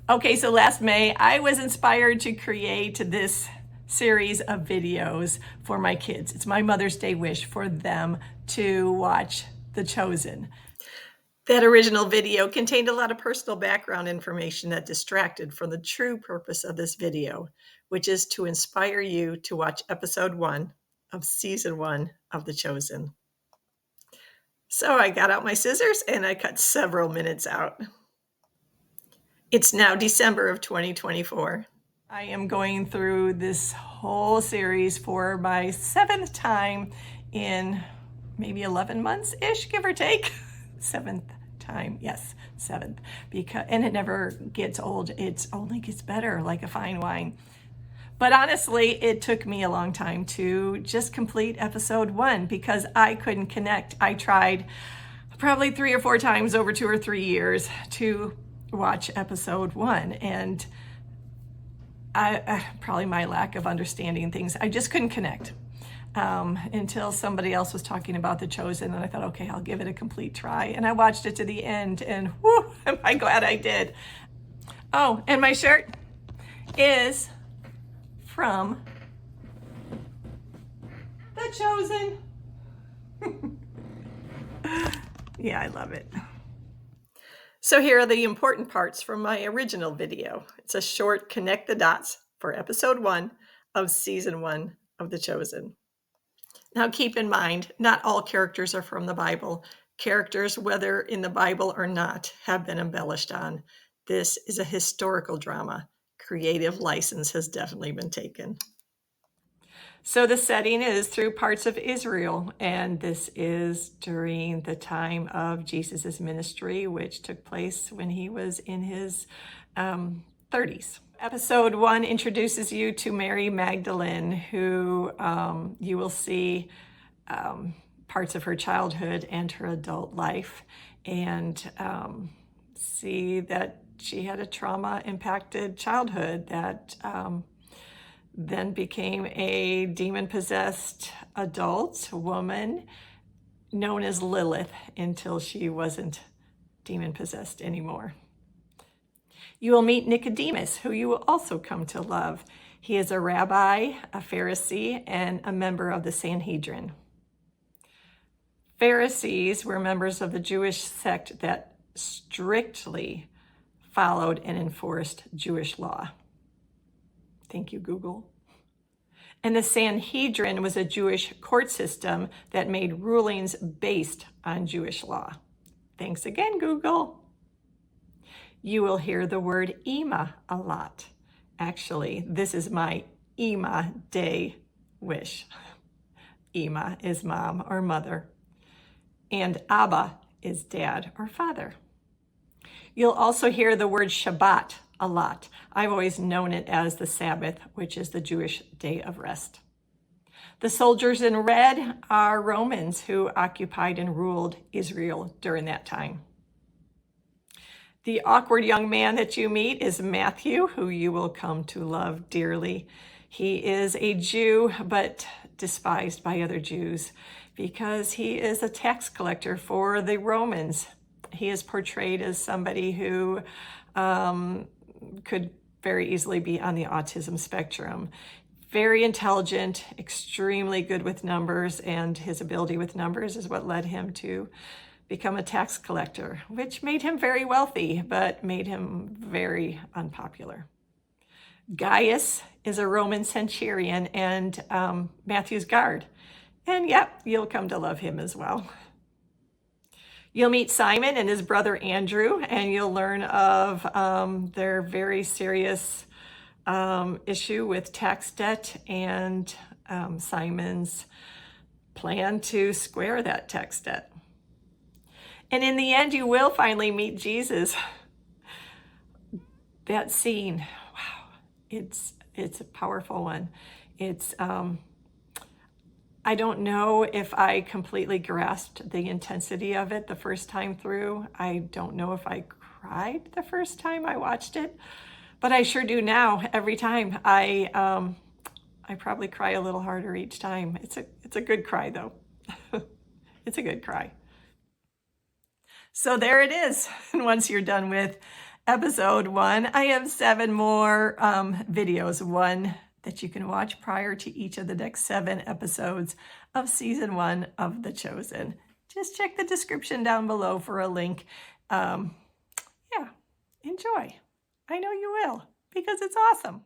Okay, so last May, I was inspired to create this series of videos for my kids. It's my Mother's Day wish for them to watch The Chosen. That original video contained a lot of personal background information that distracted from the true purpose of this video, which is to inspire you to watch episode 1 of season 1 of The Chosen. So I got out my scissors and I cut several minutes out. It's now December of 2024. I am going through this whole series for my 7th time in maybe 11 months-ish, give or take. 7th time, yes, 7th. And it never gets old. It only gets better, like a fine wine. But honestly, it took me a long time to just complete episode 1 because I couldn't connect. I tried probably 3 or 4 times over 2 or 3 years to watch episode 1, and I probably my lack of understanding things, I just couldn't connect until somebody else was talking about The Chosen, and I thought, okay, I'll give it a complete try, and I watched it to the end, and whew, am I glad I did. Oh, and my shirt is from The Chosen. Yeah, I love it. So here are the important parts from my original video. It's a short connect the dots for episode 1 of season 1 of The Chosen. Now keep in mind, not all characters are from the Bible. Characters, whether in the Bible or not, have been embellished on. This is a historical drama. Creative license has definitely been taken. So the setting is through parts of Israel, and this is during the time of Jesus's ministry, which took place when he was in his 30s. Episode 1 introduces you to Mary Magdalene, who you will see parts of her childhood and her adult life, and see that she had a trauma-impacted childhood that then became a demon-possessed adult woman known as Lilith until she wasn't demon-possessed anymore. You will meet Nicodemus, who you will also come to love. He is a rabbi, a Pharisee, and a member of the Sanhedrin. Pharisees were members of the Jewish sect that strictly followed and enforced Jewish law. Thank you, Google. And the Sanhedrin was a Jewish court system that made rulings based on Jewish law. Thanks again, Google. You will hear the word Ima a lot. Actually, this is my Ima Day wish. Ima is mom or mother, and Abba is dad or father. You'll also hear the word Shabbat a lot. I've always known it as the Sabbath, which is the Jewish day of rest. The soldiers in red are Romans who occupied and ruled Israel during that time. The awkward young man that you meet is Matthew, who you will come to love dearly. He is a Jew, but despised by other Jews because he is a tax collector for the Romans. He is portrayed as somebody who could very easily be on the autism spectrum. Very intelligent, extremely good with numbers, and his ability with numbers is what led him to become a tax collector, which made him very wealthy, but made him very unpopular. Gaius is a Roman centurion and Matthew's guard. And yep, you'll come to love him as well. You'll meet Simon and his brother Andrew, and you'll learn of their very serious issue with tax debt and Simon's plan to square that tax debt. And in the end, you will finally meet Jesus. That scene, wow, it's a powerful one. It's I don't know if I completely grasped the intensity of it the first time through. I don't know if I cried the first time I watched it, but I sure do now. Every time I probably cry a little harder each time. It's a good cry though. It's a good cry. So there it is. And once you're done with episode 1. I have 7 more videos, one that you can watch prior to each of the next 7 episodes of season 1 of The Chosen. Just check the description down below for a link. Yeah, enjoy. I know you will, because it's awesome.